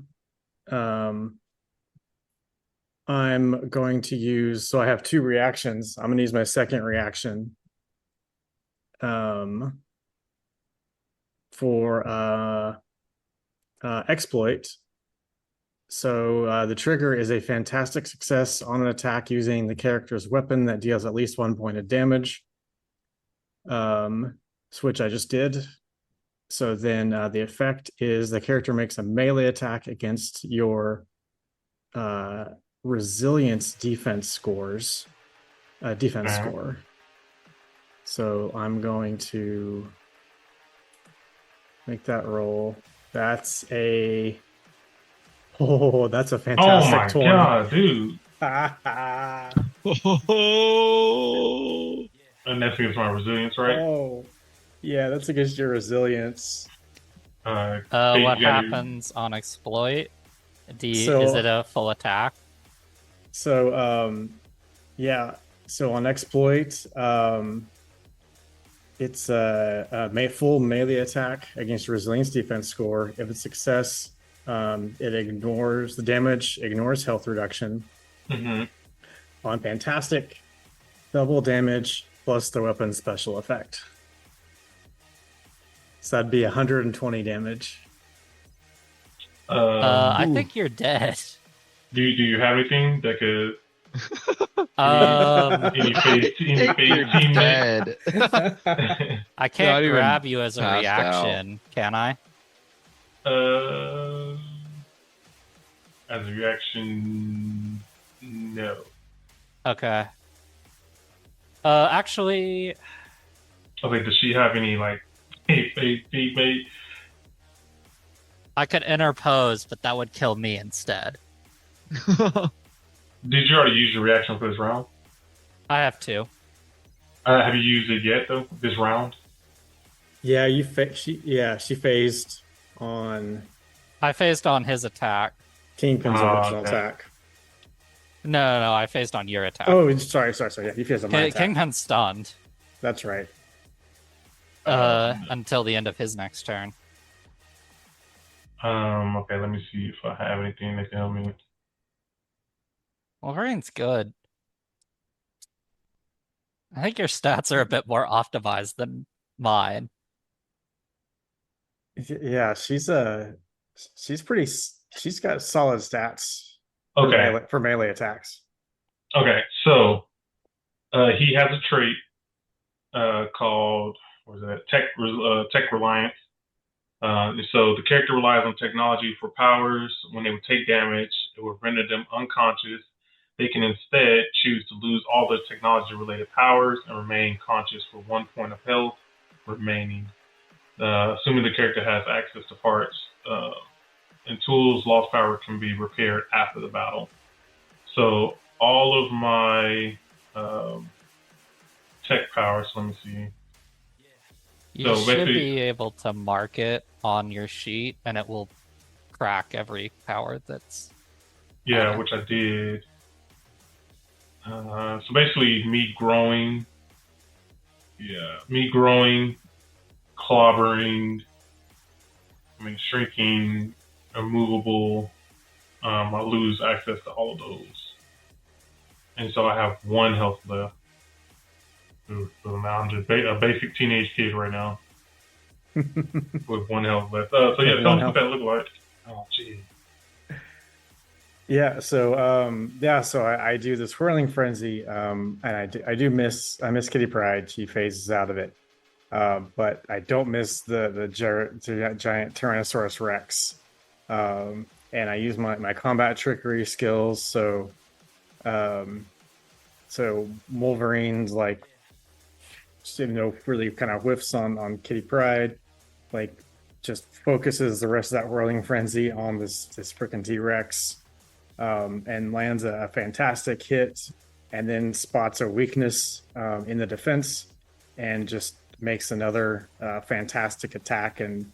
I'm going to use. So I have 2 reactions. I'm going to use my second reaction. For exploit. So the trigger is a fantastic success on an attack using the character's weapon that deals at least 1 point of damage. Which I just did. So then the effect is the character makes a melee attack against your resilience defense scores, score. So I'm going to make that roll. That's a fantastic Oh my 20. god, dude! Oh, And that's against my resilience, right? Oh, yeah, that's against your resilience. Kate, What you gotta- happens on exploit? Is it a full attack? So yeah. So on exploit, it's a full melee attack against resilience defense score. If it's success, it ignores the damage, ignores health reduction. On fantastic, double damage plus the weapon special effect. So that'd be 120 damage. I think you're dead. Do you have anything that could any phase You're teammate? dead. I can't Not even grab you as a passed reaction, can I? Uh, as a reaction, no. Okay. Actually, Okay, does she have any like feet? I could interpose, but that would kill me instead. Did you already use your reaction for this round? I have two. Have you used it yet though? This round? Yeah, she phased on I phased on his attack. Kingpin's original okay. attack. No, I phased on your attack. Oh, sorry. Yeah, you phased on my attack. Kingpin's stunned. That's right. Until the end of his next turn. Okay, let me see if I have anything that can help me. Wolverine's good. I think your stats are a bit more optimized than mine. Yeah, she's got solid stats Okay. for melee attacks. Okay, so he has a trait called Tech Reliance. So the character relies on technology for powers. When they would take damage, it would render them unconscious. They can instead choose to lose all their technology-related powers and remain conscious for 1 point of health remaining. Assuming the character has access to parts and tools, lost power can be repaired after the battle. So all of my tech powers, let me see. You should be able to mark it on your sheet, and it will crack every power that's... Yeah, which I did. So basically, me growing, clobbering, shrinking, immovable. I lose access to all of those, and so I have 1 health left. So now I'm just a basic teenage kid right now with 1 health left. So yeah, tell me what that look like. Oh, gee. Yeah, so I do this whirling frenzy, and I do miss Kitty Pryde. She phases out of it, but I don't miss the giant Tyrannosaurus Rex, and I use my combat trickery skills. So Wolverine's like, really kind of whiffs on Kitty Pryde, like just focuses the rest of that whirling frenzy on this freaking T-Rex. And lands a fantastic hit, and then spots a weakness in the defense, and just makes another fantastic attack. And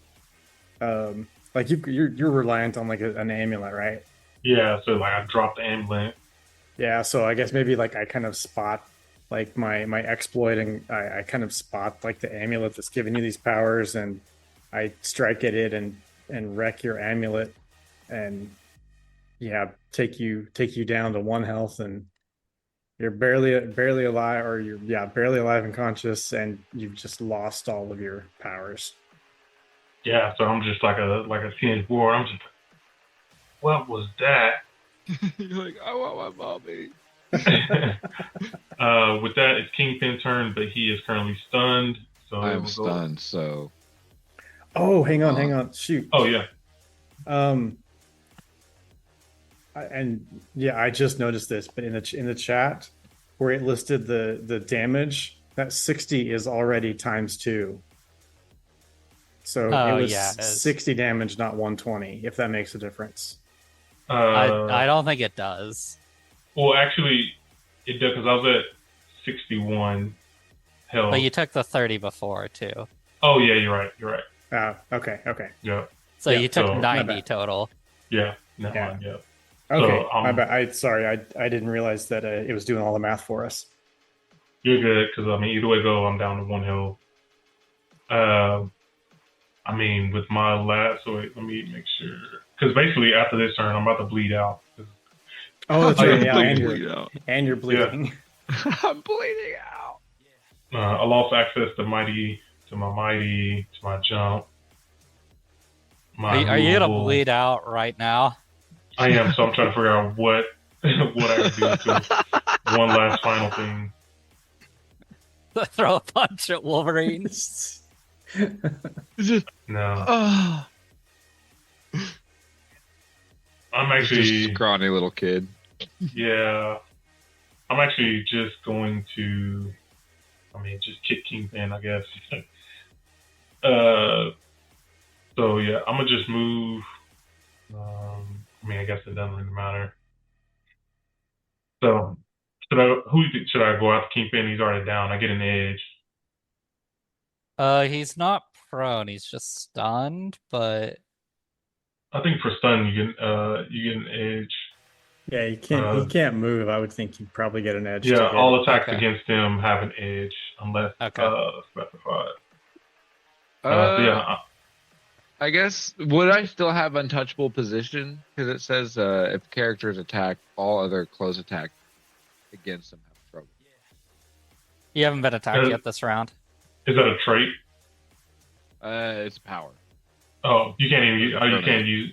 like you're reliant on like an amulet, right? Yeah, so like I dropped the amulet. Yeah, so I guess maybe like I kind of spot like my exploit, and I kind of spot like the amulet that's giving you these powers, and I strike at it and wreck your amulet, and take you down to 1 health, and you're barely alive, or you're barely alive and conscious, and you've just lost all of your powers. Yeah, so I'm just like a teenage boy. I'm just, what was that? You're like, I want my mommy. With that, it's Kingpin's turn, but he is currently stunned. So I am stunned. So. Oh, hang on. Shoot. Oh yeah. I just noticed this, but in the chat where it listed the damage, that 60 is already ×2. So it was 60 damage, not 120, if that makes a difference. I don't think it does. Well, actually, it does, because I was at 61 health. But you took the 30 before, too. Oh, yeah, you're right. Okay. Yeah. So you took 90 total. Yeah. Yeah. Yeah. Okay, so, my bad. I didn't realize that it was doing all the math for us. You're good, because either way go, I'm down to 1 health. With my last, so wait, let me make sure, because basically after this turn, I'm about to bleed out. Oh, that's right. Yeah, and you're bleeding. Yeah. I'm bleeding out. I lost access to my jump. Are you gonna bleed out right now? I am, so I'm trying to figure out what I can do to one last final thing. Throw a punch at Wolverine. No. I'm Just a actually, scrawny little kid. yeah, I'm actually just going to, just kick Kingpin, I guess. uh, so yeah, I'm gonna just move. I guess it doesn't really matter. So, should I go after Kingpin? He's already down. I get an edge. He's not prone, he's just stunned, but I think for stun you get an edge. Yeah, he can't move. I would think you'd probably get an edge to Yeah, hit. all attacks Okay. against him have an edge unless Okay. specified. Uh, Yeah, I guess would I still have untouchable position? Because it says if characters attack, all other close attacks against them have trouble. you haven't been attacked yet this round. is that a trait? It's power. Oh, you can't even use. Oh, you can't use.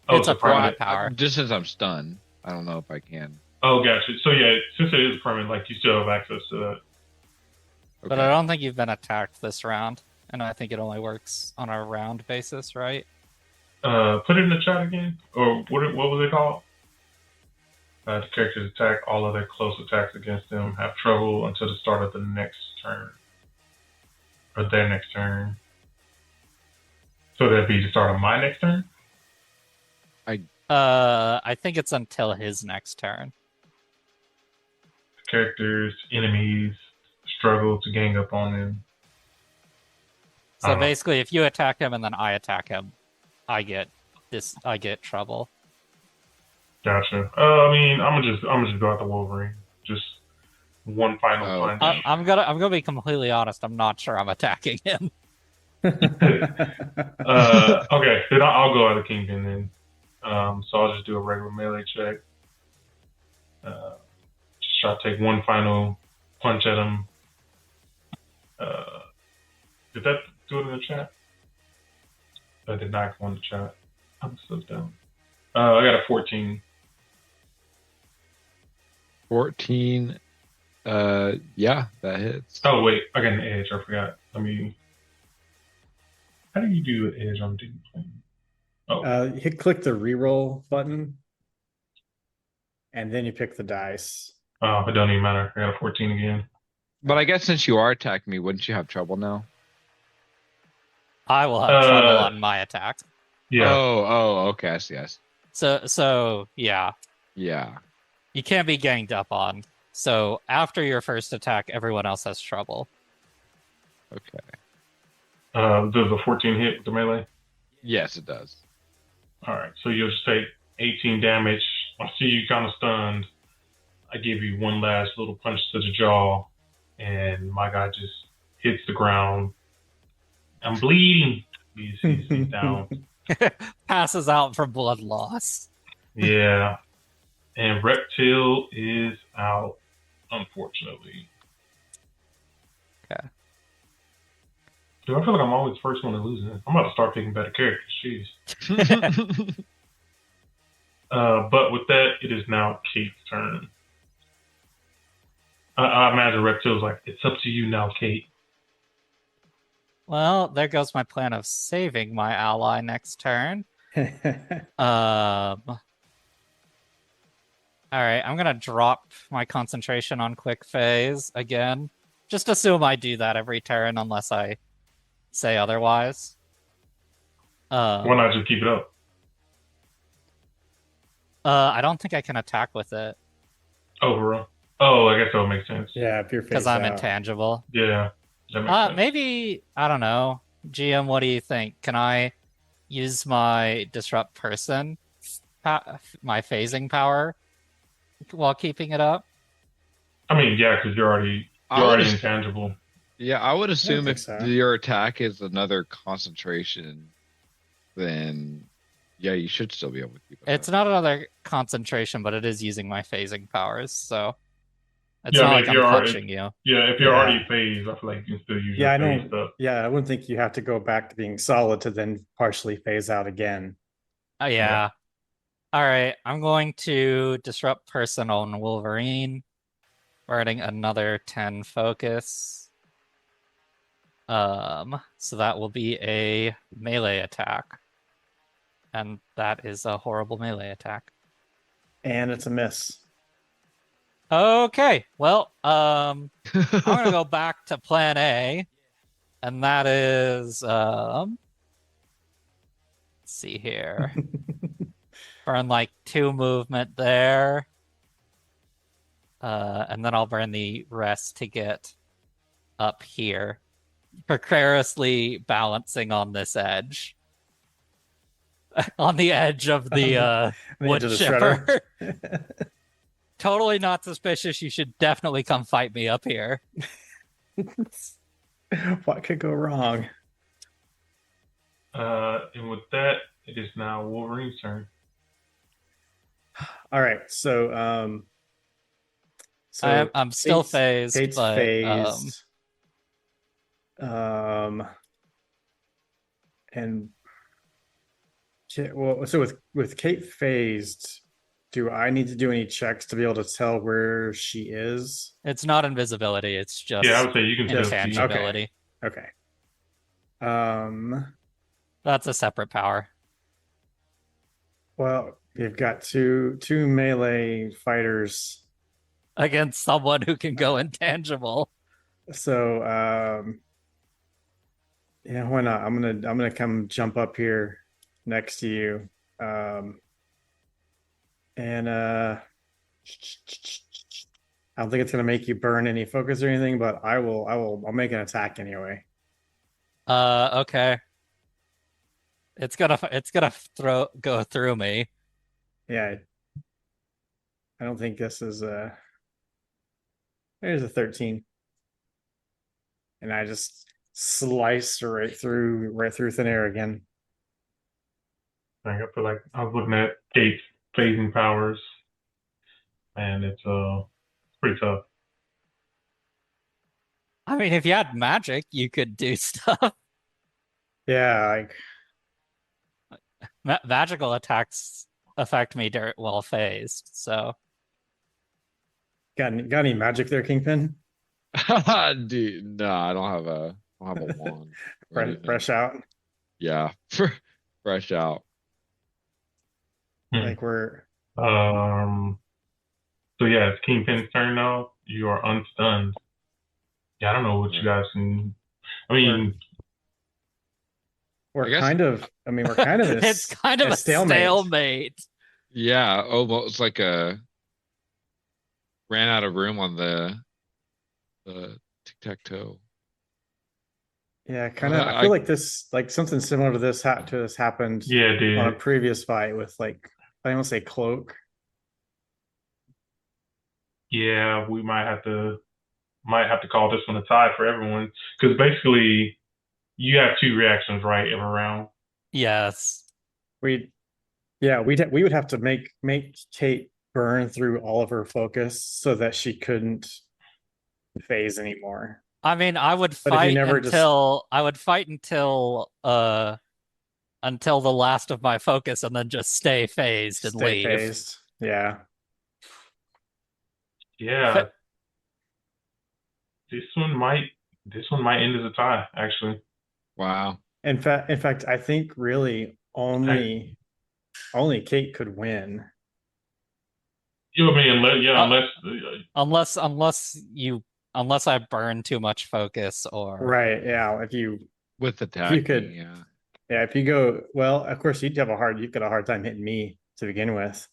Oh, It's a permanent permanent. power. Just since I'm stunned, I don't know if I can. Oh, gotcha. So yeah, since it is permanent, like you still have access to that. But I don't think you've been attacked this round, and I think it only works on a round basis, right? Put it in the chat again, or what was it called? The characters attack all other close attacks against them have trouble until the start of the next turn, or their next turn. So that'd be the start of my next turn. I think it's until his next turn. Characters, enemies struggle to gang up on him. So basically, if you attack him and then I attack him, I get trouble. Gotcha. I'm gonna just go out the Wolverine. Just one final punch. I'm gonna be completely honest. I'm not sure I'm attacking him. Okay, then I'll go out of Kingpin then. So I'll just do a regular melee check. Just try to take one final punch at him. Did that do it in the chat? I did not go in the chat. I'm so dumb. I got a 14. 14. Yeah, that hits. Oh wait, I got an edge. I forgot. How do you do an edge on Doom Plane? Oh, Click the reroll button, and then you pick the dice. it don't even matter. I got a 14 again. But I guess since you are attacking me, wouldn't you have trouble now? I will have trouble on my attack. Yeah. Oh, okay. I see. So yeah. Yeah. You can't be ganged up on. So after your first attack, everyone else has trouble. Okay. Does the 14 hit with the melee? Yes, it does. All right. So you'll just take 18 damage. I see you kind of stunned. I give you one last little punch to the jaw, and my guy just hits the ground. I'm bleeding. He's down. Passes out from blood loss. Yeah. And Reptil is out, unfortunately. Okay. Dude, I feel like I'm always the first one to lose it. I'm about to start picking better characters. Jeez. But with that, it is now Kate's turn. I imagine Reptil's like, it's up to you now, Kate. Well, there goes my plan of saving my ally next turn. All right, I'm gonna drop my concentration on quick phase again. Just assume I do that every turn unless I say otherwise. Why not just keep it up? I don't think I can attack with it. Oh, for real? Oh, I guess that would make sense. Yeah, if you're because I'm intangible. Yeah, that makes sense. Maybe, I don't know. GM, what do you think? Can I use my disrupt person, my phasing power, while keeping it up? I mean, yeah, because you're already intangible. Yeah, I would assume if so. your attack is another concentration, then yeah, you should still be able to keep it. It's not another concentration, but it is using my phasing powers, so it's Yeah, not I like mean, I'm punching you. Yeah, if you're already phased, I feel like you can still use your phase stuff. Yeah, I wouldn't think you have to go back to being solid to then partially phase out again. Oh, yeah. All right, I'm going to disrupt person on Wolverine. We're adding another 10 focus. So that will be a melee attack. And that is a horrible melee attack. And it's a miss. Okay, well, I'm gonna go back to plan A, and that is let's see here. Burn like 2 movement there. And then I'll burn the rest to get up here. Precariously balancing on this edge. On the edge of the wood chipper. Totally not suspicious. You should definitely come fight me up here. What could go wrong? And with that, it is now Wolverine's turn. All right, so I'm still phased, Kate's but phased. And well, so with Kate phased, do I need to do any checks to be able to tell where she is? it's not invisibility. It's just Yeah, I would say you can still see. intangibility. Okay. That's a separate power. Well, you've got two melee fighters. Against someone who can go intangible. So yeah, why not? I'm gonna come jump up here next to you. And I don't think it's gonna make you burn any focus or anything, but I'll make an attack anyway. Okay. It's gonna go through me. Yeah. I don't think this is there's a 13. And I just slice right through thin air again. I feel like I was looking at Kate's phasing powers, and it's pretty tough. I mean, if you had magic, you could do stuff. Yeah, like Magical attacks affect me while phased, so got any magic there, Kingpin? Dude, no, I don't have a wand. or anything. Fresh out. Yeah, fresh out. Like we're So yeah, it's Kingpin's turn now. You are unstunned. Yeah, I don't know what you guys can. I mean, we're I guess- kind of. I mean, we're kind of. it's kind of a stalemate. Yeah, almost like a ran out of room on the tic-tac-toe. Yeah, kind of. I feel like this, like something similar to this happened. yeah, dude. On a previous fight with like I don't want to say cloak. Yeah, we might have to call this one a tie for everyone, because basically you have 2 reactions right every round. Yes. We would have to make Kate burn through all of her focus so that she couldn't phase anymore. I mean, I would But if you fight never until until the last of my focus, and then just stay phased and Stay leave. phased. Yeah. Yeah. This one might end as a tie, actually. Wow. In fact, I think really only Kate could win. You know what I mean? Unless I burn too much focus or Right. Yeah. If you With could- yeah. Yeah, if you go, well, of course you've got a hard time hitting me to begin with.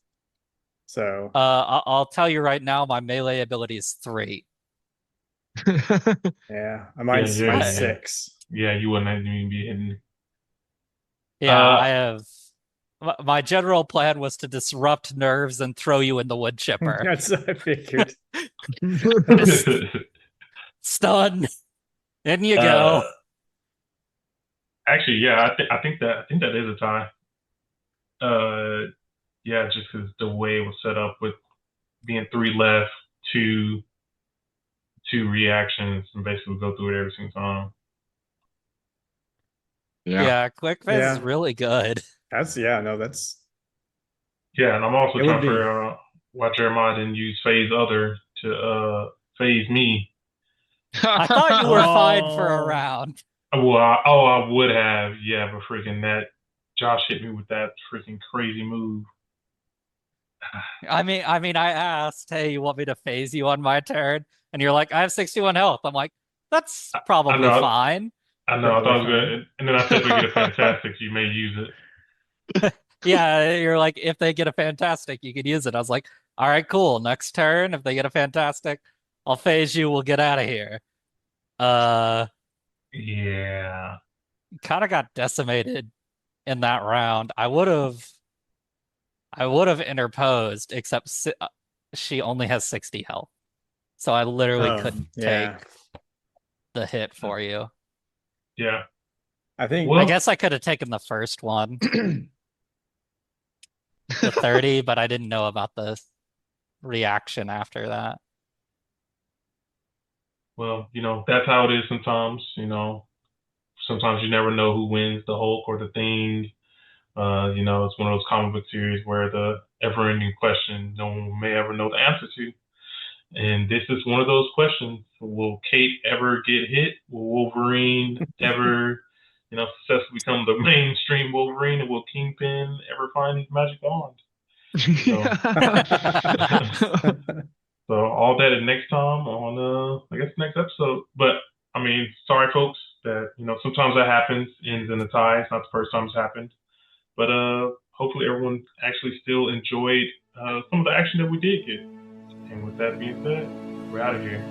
So I'll tell you right now, my melee ability is 3. yeah, mine's Yeah. 6. Yeah, you wouldn't even be hitting. Yeah, I have. My general plan was to disrupt nerves and throw you in the wood chipper. That's what I figured. Stun. In you go. Actually, yeah, I think that is a tie. Yeah, just because the way it was set up with being 3 left, 2 reactions, and basically go through it every single time. Yeah, quick phase is Yeah. really good. That's Yeah, and I'm also It would trying be- to figure out why Jeremiah didn't use phase other to phase me. I thought you were fine for a Oh. round. Well, I would have, yeah, but freaking that Josh hit me with that freaking crazy move. I mean, I asked, hey, you want me to phase you on my turn? And you're like, I have 61 health. I'm like, that's probably know. fine. I know. I thought it was Probably good. And then I said, if we get a fantastic, you may use it. Yeah, you're like, if they get a fantastic, you could use it. I was like, all right, cool. Next turn, if they get a fantastic, I'll phase you. We'll get out of here. Yeah. Kind of got decimated in that round. I would have interposed, except she only has 60 health, so I literally couldn't take the hit for you. Yeah. I think. I guess I could have taken the first one, the 30, but I didn't know about the reaction after that. Well, that's how it is sometimes. Sometimes you never know who wins, the Hulk or the Thing. It's one of those comic book series where the ever-ending question no one may ever know the answer to. And this is one of those questions. Will Kate ever get hit? Will Wolverine ever, successfully become the mainstream Wolverine? And will Kingpin ever find his magic wand? So all that next time on, I guess, next episode. But, sorry, folks, that, sometimes that happens, ends in a tie. It's not the first time it's happened. But hopefully everyone actually still enjoyed some of the action that we did get. And with that being said, we're out of here.